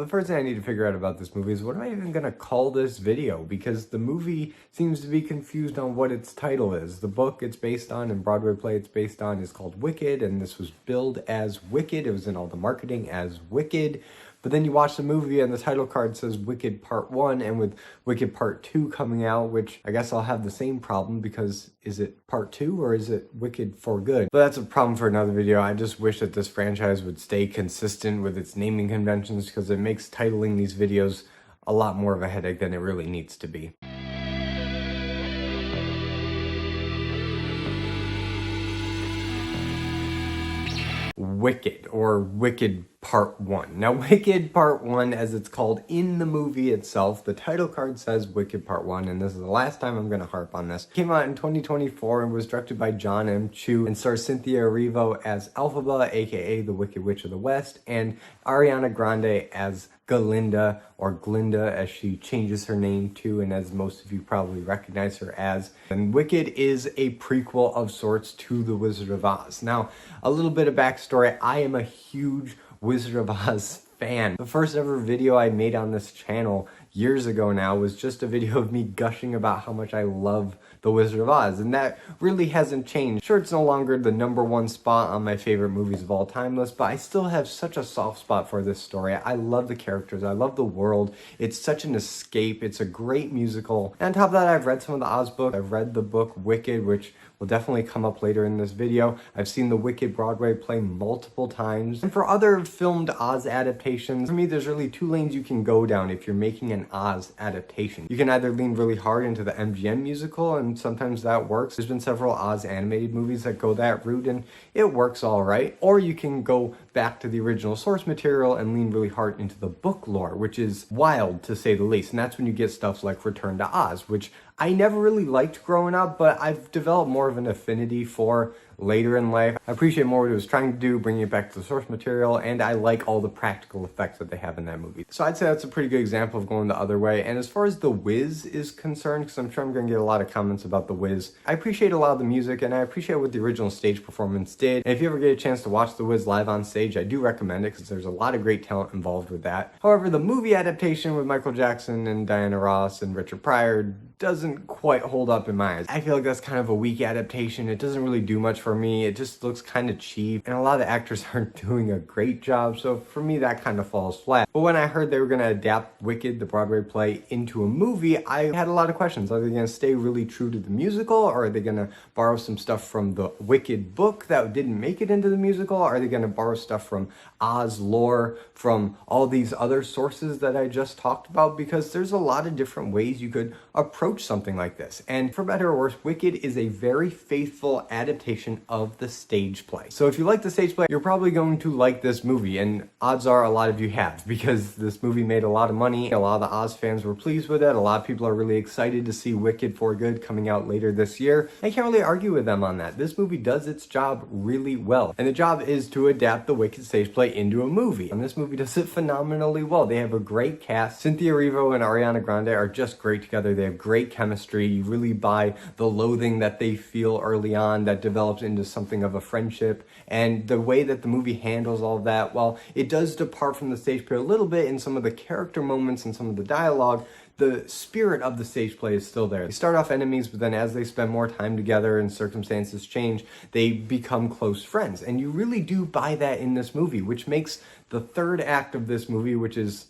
The first thing I need to figure out about this movie is what am I even gonna call this video? Because the movie seems to be confused on what its title is. The book it's based on and Broadway play it's based on is called Wicked, and this was billed as Wicked. It was in all the marketing as Wicked. But then you watch the movie and the title card says Wicked Part 1, and with Wicked Part 2 coming out, which I guess I'll have the same problem because is it Part 2 or is it Wicked for Good? But that's a problem for another video. I just wish that this franchise would stay consistent with its naming conventions because it makes titling these videos a lot more of a headache than it really needs to be. Wicked, or Wicked Part 1. Now, Wicked Part 1, as it's called in the movie itself, the title card says Wicked Part 1, and this is the last time I'm going to harp on this. It came out in 2024 and was directed by John M. Chu and stars Cynthia Erivo as Elphaba, aka the Wicked Witch of the West, and Ariana Grande as Galinda, or Glinda as she changes her name to, and as most of you probably recognize her as. And Wicked is a prequel of sorts to The Wizard of Oz. Now, a little bit of backstory. I am a huge Wizard of Oz fan. The first ever video I made on this channel years ago now was just a video of me gushing about how much I love The Wizard of Oz, and that really hasn't changed. Sure, it's no longer the #1 spot on my favorite movies of all time list, but I still have such a soft spot for this story. I love the characters, I love the world, it's such an escape, it's a great musical. And on top of that, I've read some of the Oz books. I've read the book Wicked, which will definitely come up later in this video. I've seen the Wicked Broadway play multiple times. And for other filmed Oz adaptations, for me, there's really two lanes you can go down if you're making an Oz adaptation. You can either lean really hard into the MGM musical, and sometimes that works. There's been several Oz animated movies that go that route, and it works all right. Or you can go back to the original source material and lean really hard into the book lore, which is wild to say the least. And that's when you get stuff like Return to Oz, which I never really liked growing up, but I've developed more of an affinity for later in life. I appreciate more what it was trying to do, bringing it back to the source material, and I like all the practical effects that they have in that movie. So I'd say that's a pretty good example of going the other way. And as far as The Wiz is concerned, because I'm sure I'm going to get a lot of comments about The Wiz, I appreciate a lot of the music, and I appreciate what the original stage performance did. And if you ever get a chance to watch The Wiz live on stage, I do recommend it because there's a lot of great talent involved with that. However, the movie adaptation with Michael Jackson and Diana Ross and Richard Pryor doesn't quite hold up in my eyes. I feel like that's kind of a weak adaptation. It doesn't really do much for me. It just looks kind of cheap, and a lot of the actors aren't doing a great job, so for me that kind of falls flat. But when I heard they were going to adapt Wicked, the Broadway play, into a movie, I had a lot of questions. Are they going to stay really true to the musical, or are they going to borrow some stuff from the Wicked book that didn't make it into the musical? Are they going to borrow stuff from Oz lore, from all these other sources that I just talked about? Because there's a lot of different ways you could approach something like this. And for better or worse, Wicked is a very faithful adaptation of the stage play. So if you like the stage play, you're probably going to like this movie, and odds are a lot of you have, because this movie made a lot of money. A lot of the Oz fans were pleased with it. A lot of people are really excited to see Wicked for Good coming out later this year. I can't really argue with them on that. This movie does its job really well, and the job is to adapt the Wicked stage play into a movie, and this movie does it phenomenally well. They have a great cast. Cynthia Erivo and Ariana Grande are just great together. They have great chemistry. You really buy the loathing that they feel early on that develops into something of a friendship, and the way that the movie handles all of that, while it does depart from the stage play a little bit in some of the character moments and some of the dialogue, the spirit of the stage play is still there. They start off enemies, but then as they spend more time together and circumstances change, they become close friends. And you really do buy that in this movie, which makes the third act of this movie, which is,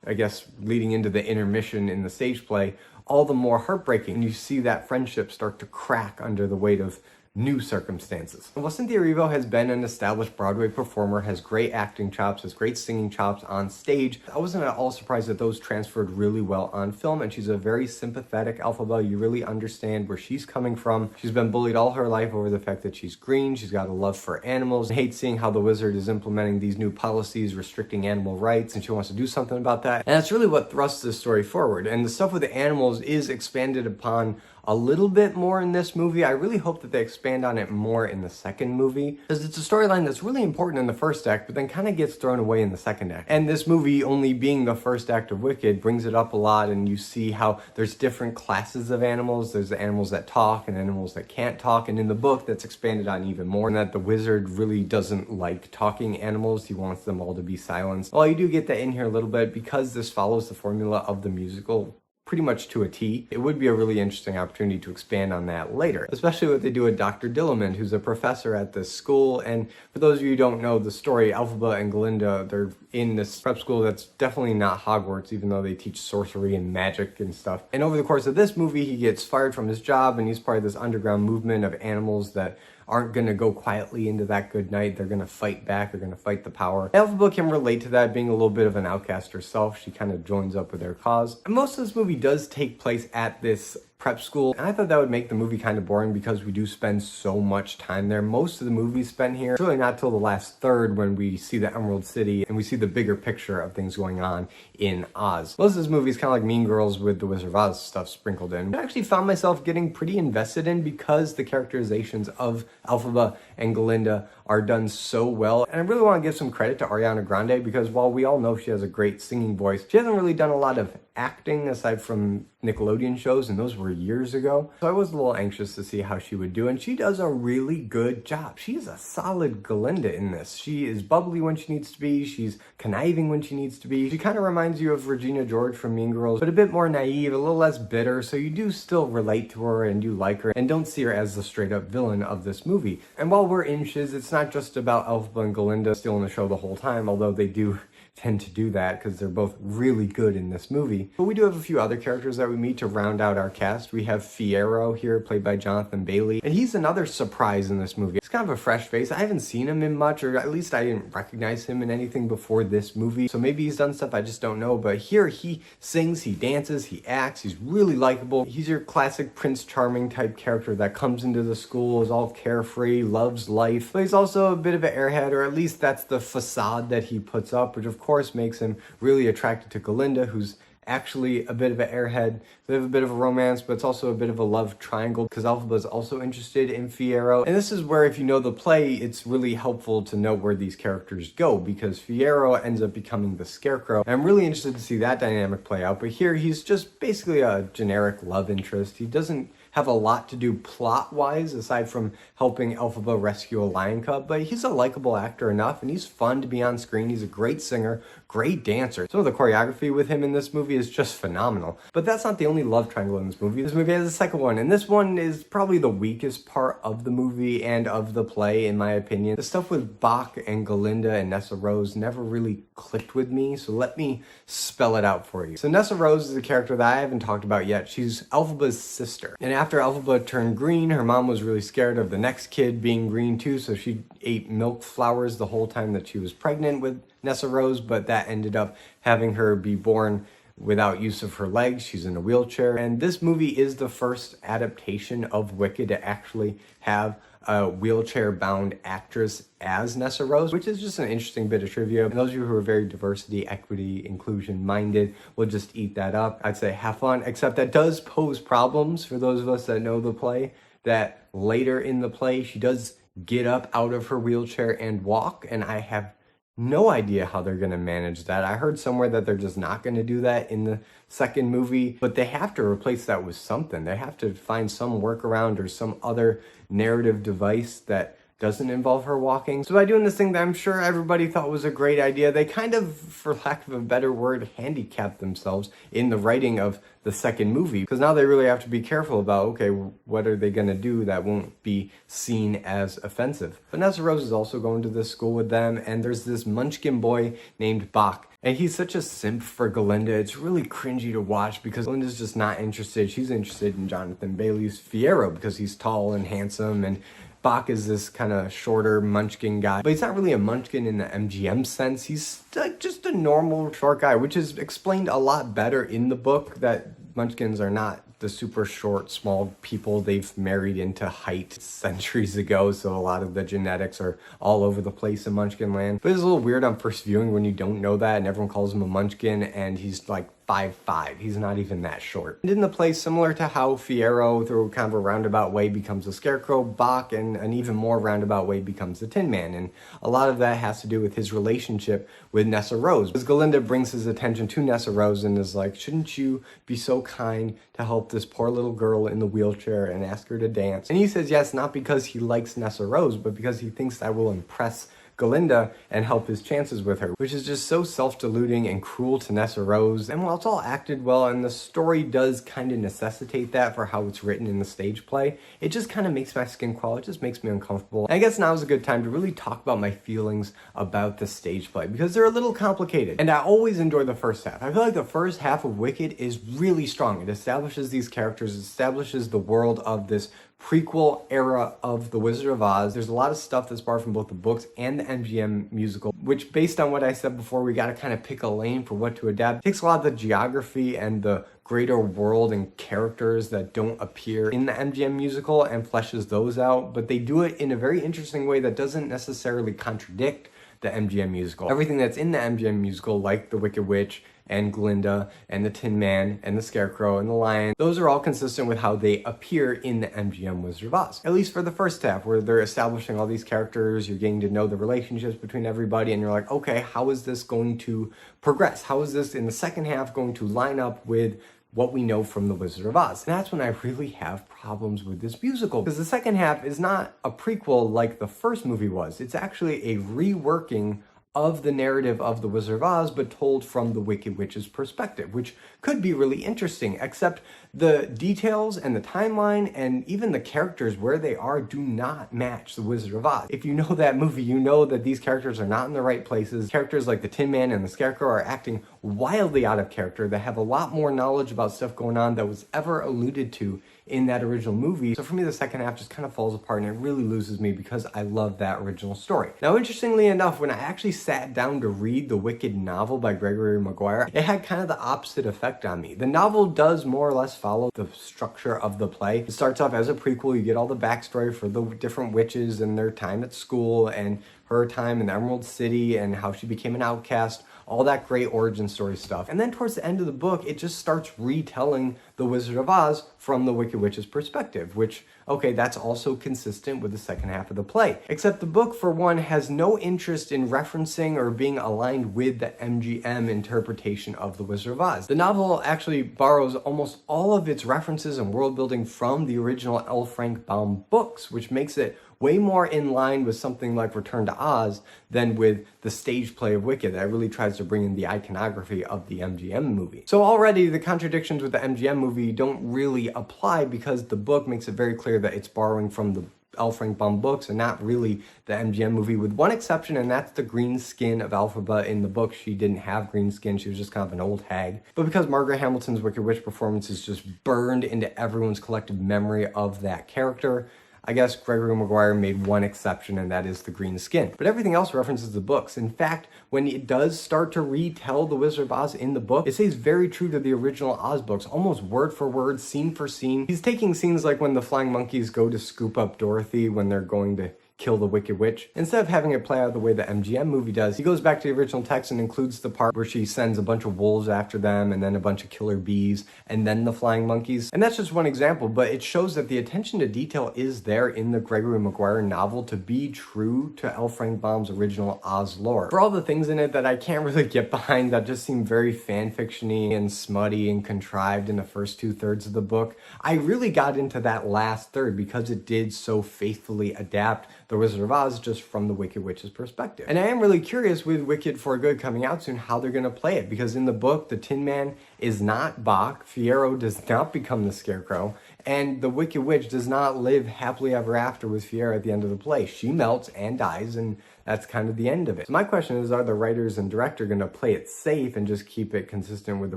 I guess, leading into the intermission in the stage play, all the more heartbreaking. And you see that friendship start to crack under the weight of new circumstances. While Cynthia Erivo has been an established Broadway performer, has great acting chops, has great singing chops on stage, I wasn't at all surprised that those transferred really well on film, and she's a very sympathetic Elphaba. You really understand where she's coming from. She's been bullied all her life over the fact that she's green. She's got a love for animals. I hate seeing how the wizard is implementing these new policies restricting animal rights, and she wants to do something about that. And that's really what thrusts this story forward. And the stuff with the animals is expanded upon a little bit more in this movie. I really hope that they expand on it more in the second movie, because it's a storyline that's really important in the first act, but then kind of gets thrown away in the second act. And this movie, only being the first act of Wicked, brings it up a lot, and you see how there's different classes of animals. There's the animals that talk and animals that can't talk, and in the book that's expanded on even more, and that the wizard really doesn't like talking animals. He wants them all to be silenced. Well, you do get that in here a little bit because this follows the formula of the musical pretty much to a T. It would be a really interesting opportunity to expand on that later, especially what they do with Dr. Dillamond, who's a professor at this school. And for those of you who don't know the story, Elphaba and Glinda, they're in this prep school that's definitely not Hogwarts, even though they teach sorcery and magic and stuff. And over the course of this movie, he gets fired from his job, and he's part of this underground movement of animals that aren't going to go quietly into that good night. They're going to fight back. They're going to fight the power. Elphaba can relate to that, being a little bit of an outcast herself. She kind of joins up with their cause. And most of this movie does take place at this prep school, and I thought that would make the movie kind of boring because we do spend so much time there. Most of the movie spent here. It's really not till the last third when we see the Emerald City and we see the bigger picture of things going on in Oz. Most of this movie is kind of like Mean Girls with the Wizard of Oz stuff sprinkled in. I actually found myself getting pretty invested in because the characterizations of Elphaba and Glinda are done so well. And I really want to give some credit to Ariana Grande, because while we all know she has a great singing voice, she hasn't really done a lot of acting aside from Nickelodeon shows, and those were years ago. So I was a little anxious to see how she would do, and she does a really good job. She's a solid Glinda in this. She is bubbly when she needs to be. She's conniving when she needs to be. She kind of reminds you of Regina George from Mean Girls, but a bit more naive, a little less bitter, so you do still relate to her and you like her and don't see her as the straight up villain of this movie. And while we're in Shiz, it's not just about Elphaba and Glinda stealing the show the whole time, although they do tend to do that because they're both really good in this movie. But we do have a few other characters that we meet to round out our cast. We have Fiyero here, played by Jonathan Bailey, and he's another surprise in this movie. It's kind of a fresh face. I haven't seen him in much, or at least I didn't recognize him in anything before this movie. So maybe he's done stuff I just don't know, but here he sings, he dances, he acts, he's really likable. He's your classic Prince Charming type character that comes into the school, is all carefree, loves life, but he's also a bit of an airhead, or at least that's the facade that he puts up, which of course makes him really attracted to Glinda, who's actually a bit of an airhead. They have a bit of a romance, but it's also a bit of a love triangle because Elphaba is also interested in Fiyero. And this is where, if you know the play, it's really helpful to know where these characters go, because Fiyero ends up becoming the Scarecrow. And I'm really interested to see that dynamic play out, but here he's just basically a generic love interest. He doesn't have a lot to do plot-wise aside from helping Elphaba rescue a lion cub, but he's a likable actor enough, and he's fun to be on screen. He's a great singer, great dancer. Some of the choreography with him in this movie is just phenomenal. But that's not the only love triangle in this movie. This movie has a second one, and this one is probably the weakest part of the movie and of the play, in my opinion. The stuff with Bach and Glinda and Nessa Rose never really clicked with me, so let me spell it out for you. So Nessa Rose is a character that I haven't talked about yet. She's Elphaba's sister, and after Elphaba turned green, her mom was really scared of the next kid being green too, so she ate milk flowers the whole time that she was pregnant with Nessa Rose, but that ended up having her be born without use of her legs. She's in a wheelchair, and this movie is the first adaptation of Wicked to actually have a wheelchair-bound actress as Nessa Rose, which is just an interesting bit of trivia. And those of you who are very diversity, equity, inclusion-minded will just eat that up. I'd say have fun, except that does pose problems for those of us that know the play, that later in the play, she does get up out of her wheelchair and walk, and I have no idea how they're going to manage that. I heard somewhere that they're just not going to do that in the second movie, but they have to replace that with something. They have to find some workaround or some other narrative device that doesn't involve her walking. So by doing this thing that I'm sure everybody thought was a great idea, they kind of, for lack of a better word, handicapped themselves in the writing of the second movie, because now they really have to be careful about, okay, what are they going to do that won't be seen as offensive. But Nessa Rose is also going to this school with them, and there's this munchkin boy named Bach, and he's such a simp for Glinda. It's really cringy to watch because Glinda's just not interested. She's interested in Jonathan Bailey's Fiyero because he's tall and handsome, and Bach is this kind of shorter munchkin guy, but he's not really a munchkin in the MGM sense. He's like just a normal short guy, which is explained a lot better in the book, that munchkins are not the super short, small people they've married into height centuries ago, so a lot of the genetics are all over the place in Munchkin Land. But it's a little weird on first viewing when you don't know that, and everyone calls him a Munchkin, and he's like 5'5". He's not even that short. And in the play, similar to how Fiyero, through kind of a roundabout way, becomes a Scarecrow, Bach, in an even more roundabout way, becomes the Tin Man. And a lot of that has to do with his relationship with Nessa Rose. As Galinda brings his attention to Nessa Rose and is like, shouldn't you be so kind to help this poor little girl in the wheelchair and ask her to dance? And he says yes, not because he likes Nessa Rose, but because he thinks that will impress Galinda and help his chances with her, which is just so self-deluding and cruel to Nessa Rose. And while it's all acted well and the story does kind of necessitate that for how it's written in the stage play, it just kind of makes my skin crawl. It just makes me uncomfortable. And I guess now is a good time to really talk about my feelings about the stage play, because they're a little complicated. And I always enjoy the first half. I feel like the first half of Wicked is really strong. It establishes these characters, it establishes the world of this prequel era of The Wizard of Oz. There's a lot of stuff that's borrowed from both the books and the MGM musical, which, based on what I said before, we got to kind of pick a lane for what to adapt. It takes a lot of the geography and the greater world and characters that don't appear in the MGM musical and fleshes those out, but they do it in a very interesting way that doesn't necessarily contradict the MGM musical. Everything that's in the MGM musical, like the Wicked Witch and Glinda and the Tin Man and the Scarecrow and the Lion, those are all consistent with how they appear in the MGM Wizard of Oz. At least for the first half, where they're establishing all these characters, you're getting to know the relationships between everybody, and you're like, okay, how is this going to progress? How is this in the second half going to line up with what we know from The Wizard of Oz? And that's when I really have problems with this musical, because the second half is not a prequel like the first movie was. It's actually a reworking of the narrative of The Wizard of Oz, but told from the Wicked Witch's perspective, which could be really interesting, except the details and the timeline and even the characters where they are do not match The Wizard of Oz. If you know that movie, you know that these characters are not in the right places. Characters like the Tin Man and the Scarecrow are acting wildly out of character. They have a lot more knowledge about stuff going on that was ever alluded to in that original movie. So for me, the second half just kind of falls apart, and it really loses me because I love that original story. Now, interestingly enough, when I actually sat down to read the Wicked novel by Gregory Maguire, it had kind of the opposite effect on me. The novel does more or less follow the structure of the play. It starts off as a prequel. You get all the backstory for the different witches and their time at school and her time in the Emerald City and how she became an outcast, all that great origin story stuff. And then towards the end of the book, it just starts retelling The Wizard of Oz from the Wicked Witch's perspective, which, okay, that's also consistent with the second half of the play. Except the book, for one, has no interest in referencing or being aligned with the MGM interpretation of The Wizard of Oz. The novel actually borrows almost all of its references and world building from the original L. Frank Baum books, which makes it way more in line with something like Return to Oz than with the stage play of Wicked that really tries to bring in the iconography of the MGM movie. So already the contradictions with the MGM movie don't really apply, because the book makes it very clear that it's borrowing from the L. Frank Baum books and not really the MGM movie, with one exception, and that's the green skin of Elphaba. In the book, she didn't have green skin. She was just kind of an old hag. But because Margaret Hamilton's Wicked Witch performance is just burned into everyone's collective memory of that character, I guess Gregory Maguire made one exception, and that is the green skin. But everything else references the books. In fact, when it does start to retell The Wizard of Oz in the book, it stays very true to the original Oz books, almost word for word, scene for scene. He's taking scenes like when the flying monkeys go to scoop up Dorothy when they're going to kill the Wicked Witch. Instead of having it play out the way the MGM movie does, he goes back to the original text and includes the part where she sends a bunch of wolves after them, and then a bunch of killer bees, and then the flying monkeys. And that's just one example, but it shows that the attention to detail is there in the Gregory Maguire novel to be true to L. Frank Baum's original Oz lore. For all the things in it that I can't really get behind, that just seem very fanfiction-y and smutty and contrived in the first 2/3 of the book, I really got into that last third because it did so faithfully adapt The Wizard of Oz just from the Wicked Witch's perspective. And I am really curious, with Wicked for Good coming out soon, how they're going to play it, because in the book, the Tin Man is not Bach, Fiyero does not become the Scarecrow, and the Wicked Witch does not live happily ever after with Fiyero at the end of the play. She melts and dies, and that's kind of the end of it. So my question is, are the writers and director going to play it safe and just keep it consistent with the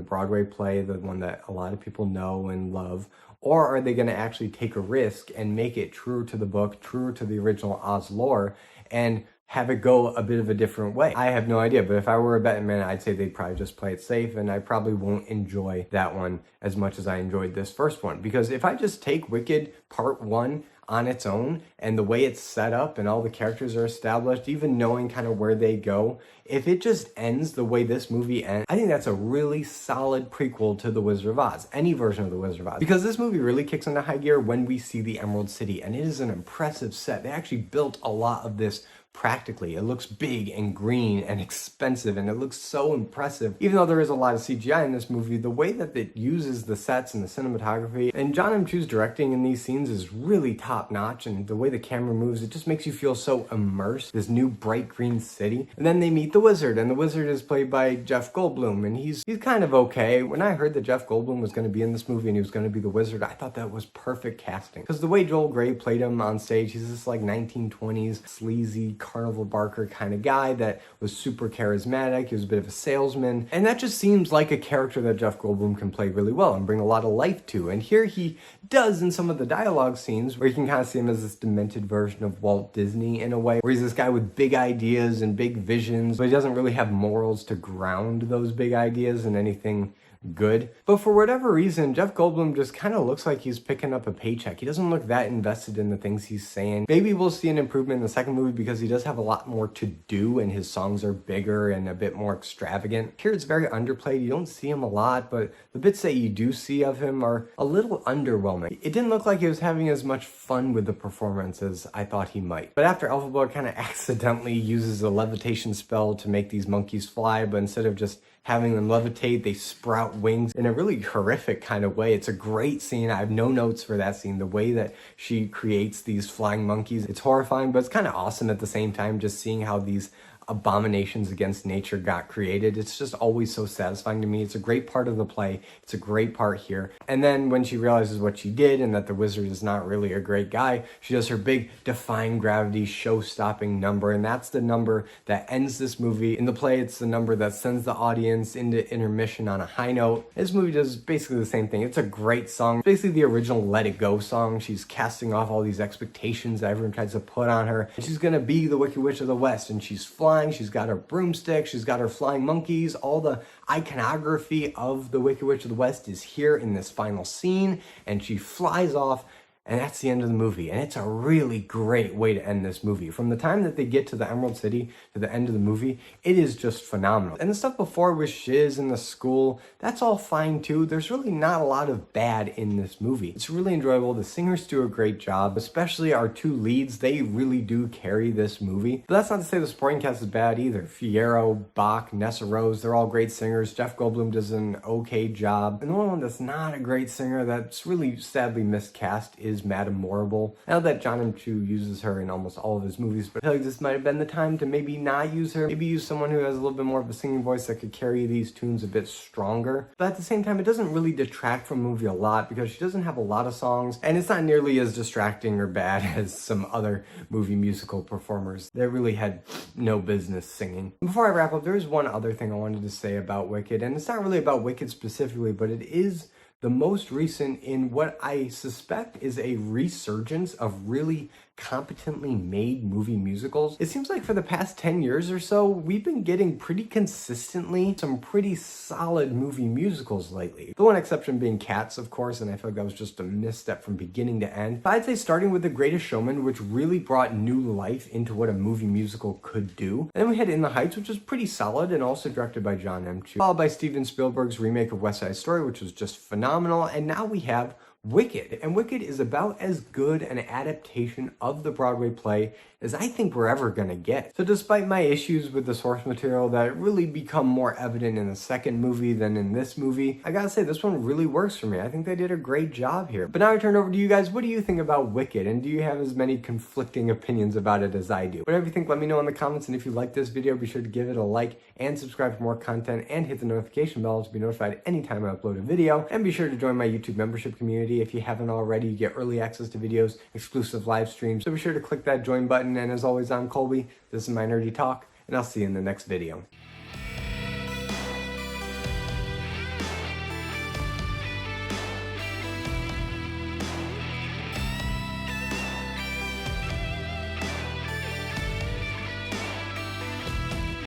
Broadway play, the one that a lot of people know and love? Or are they going to actually take a risk and make it truer to the book, truer to the original Oz lore, and have it go a bit of a different way. I have no idea, but if I were a betting man, I'd say they'd probably just play it safe, and I probably won't enjoy that one as much as I enjoyed this first one. Because if I just take Wicked Part 1 on its own and the way it's set up and all the characters are established, even knowing kind of where they go, if it just ends the way this movie ends, I think that's a really solid prequel to The Wizard of Oz, any version of The Wizard of Oz. Because this movie really kicks into high gear when we see the Emerald City, and it is an impressive set. They actually built a lot of this practically. It looks big and green and expensive, and it looks so impressive. Even though there is a lot of CGI in this movie, the way that it uses the sets and the cinematography, and John M. Chu's directing in these scenes is really top notch, and the way the camera moves, it just makes you feel so immersed. This new bright green city. And then they meet the wizard, and the wizard is played by Jeff Goldblum, and he's kind of okay. When I heard that Jeff Goldblum was going to be in this movie and he was going to be the wizard, I thought that was perfect casting. Because the way Joel Grey played him on stage, he's this like 1920s sleazy carnival barker kind of guy that was super charismatic. He was a bit of a salesman, and that just seems like a character that Jeff Goldblum can play really well and bring a lot of life to. And here he does in some of the dialogue scenes, where you can kind of see him as this demented version of Walt Disney in a way, where he's this guy with big ideas and big visions, but he doesn't really have morals to ground those big ideas in anything good. But for whatever reason, Jeff Goldblum just kind of looks like he's picking up a paycheck. He doesn't look that invested in the things he's saying. Maybe we'll see an improvement in the second movie because he does have a lot more to do and his songs are bigger and a bit more extravagant. Here it's very underplayed. You don't see him a lot, but the bits that you do see of him are a little underwhelming. It didn't look like he was having as much fun with the performance as I thought he might. But after Elphaba kind of accidentally uses a levitation spell to make these monkeys fly, but instead of just having them levitate, they sprout wings in a really horrific kind of way. It's a great scene. I have no notes for that scene. The way that she creates these flying monkeys, it's horrifying, but it's kind of awesome at the same time, just seeing how these abominations against nature got created. It's just always so satisfying to me. It's a great part of the play. It's a great part here. And then when she realizes what she did and that the wizard is not really a great guy, she does her big defying gravity show-stopping number, and that's the number that ends this movie. In the play, it's the number that sends the audience into intermission on a high note. This movie does basically the same thing. It's a great song. It's basically the original Let It Go song. She's casting off all these expectations that everyone tries to put on her. And she's gonna be the Wicked Witch of the West, and she's flying. She's got her broomstick, she's got her flying monkeys. All the iconography of the Wicked Witch of the West is here in this final scene, and she flies off. And that's the end of the movie. And it's a really great way to end this movie. From the time that they get to the Emerald City to the end of the movie, it is just phenomenal. And the stuff before with Shiz and the school, that's all fine too. There's really not a lot of bad in this movie. It's really enjoyable. The singers do a great job, especially our two leads. They really do carry this movie. But that's not to say the supporting cast is bad either. Fiyero, Bach, Nessa Rose, they're all great singers. Jeff Goldblum does an okay job. And the only one that's not a great singer that's really sadly miscast is Madame Morrible. I know that John M. Chu uses her in almost all of his movies, but I feel like this might have been the time to maybe not use her. Maybe use someone who has a little bit more of a singing voice that could carry these tunes a bit stronger. But at the same time, it doesn't really detract from the movie a lot because she doesn't have a lot of songs, and it's not nearly as distracting or bad as some other movie musical performers that really had no business singing. Before I wrap up, there is one other thing I wanted to say about Wicked, and it's not really about Wicked specifically, but it is the most recent in what I suspect is a resurgence of really competently made movie musicals. It seems like for the past 10 years or so, we've been getting pretty consistently some pretty solid movie musicals lately. The one exception being Cats, of course, and I feel like that was just a misstep from beginning to end. But I'd say starting with The Greatest Showman, which really brought new life into what a movie musical could do. And then we had In the Heights, which was pretty solid and also directed by John M. Chu, followed by Steven Spielberg's remake of West Side Story, which was just phenomenal. And now we have Wicked, and Wicked is about as good an adaptation of the Broadway play as I think we're ever gonna get. So despite my issues with the source material that really become more evident in the second movie than in this movie, I gotta say this one really works for me. I think they did a great job here. But now I turn over to you guys. What do you think about Wicked, and do you have as many conflicting opinions about it as I do? Whatever you think, let me know in the comments, and if you like this video, be sure to give it a like and subscribe for more content and hit the notification bell to be notified anytime I upload a video. And be sure to join my YouTube membership community if you haven't already. You get early access to videos, exclusive live streams, so be sure to click that join button. And as always, I'm Colby, this is my nerdy talk, and I'll see you in the next video.